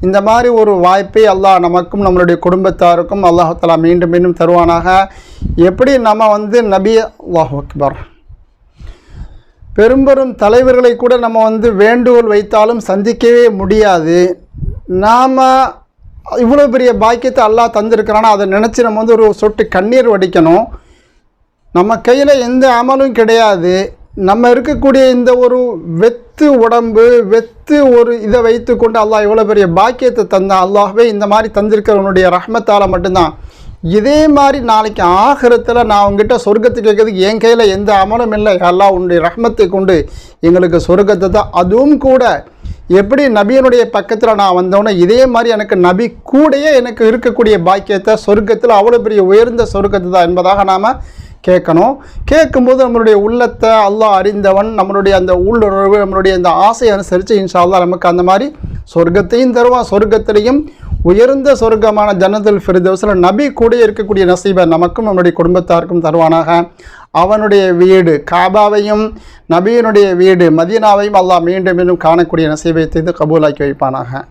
இந்த மாதிரி ஒரு வாய்ப்பை அல்லாஹ் நமக்கும் நம்மளுடைய குடும்பத்தாருக்கும் அல்லாஹ் தஆலா மீண்டும் மீண்டும் தருவானாக. எப்படி நம்ம நபி அல்லாஹ் அக்பர் பெரும்பெரும் தலைவர்களை கூட நம்ம வேண்டுகோள் வைத்தாலும் சந்திக்கவே முடியாது. நாம் இவ்வளோ பெரிய பாக்கியத்தை அல்லாஹ் தந்திருக்கிறான்னா அதை நினச்சி நம்ம ஒரு சொட்டு கண்ணீர் வடிக்கணும். நம்ம கையில் எந்த அமலும் கிடையாது. நம்ம இருக்கக்கூடிய இந்த ஒரு வெத்து உடம்பு, வெத்து ஒரு இதை வைத்து கொண்டு அல்லாஹ் இவ்வளோ பெரிய பாக்கியத்தை தந்தான். அல்லாஹ்வே இந்த மாதிரி தந்திருக்கிறவனுடைய ரஹ்மத்தால் மட்டும்தான். இதே மாதிரி நாளைக்கு ஆகிரத்தில் நான் உங்ககிட்ட சொர்க்கத்துக்கு கேட்கறதுக்கு என் கையில் எந்த அமலும் இல்லை. அல்லாஹ் உன்னுடைய ரஹ்மத்தை கொண்டு எங்களுக்கு சொர்க்கத்தை தான். அதுவும் கூட எப்படி நபியனுடைய பக்கத்தில் நான் வந்தோன்னே இதே மாதிரி எனக்கு நபி கூடையே எனக்கு இருக்கக்கூடிய பாக்கியத்தை சொர்க்கத்தில் அவ்வளோ பெரிய உயர்ந்த சொர்க்கத்தை தான் என்பதாக நாம் கேட்கணும். கேட்கும்போது நம்மளுடைய உள்ளத்தை அல்லாஹ் அறிந்தவன். நம்மளுடைய அந்த உள்ளுணர்வு, நம்மளுடைய அந்த ஆசையை அனுசரித்து இன்ஷா அல்லாஹ் நமக்கு அந்த மாதிரி சொர்க்கத்தையும் தருவான். சொர்க்கத்திலையும் உயர்ந்த சொர்க்கமான ஜன்னத்துல் ஃபிர்தௌஸில் நபி கூட இருக்கக்கூடிய நசீபை நமக்கும் நம்முடைய குடும்பத்தாருக்கும் தருவானாக. அவனுடைய வீடு காபாவையும் நபியினுடைய வீடு மதீனாவையும் அல்லாஹ் மீண்டும் மீண்டும் காணக்கூடிய நசீபை செய்து கபூலாக்கி வைப்பானாக.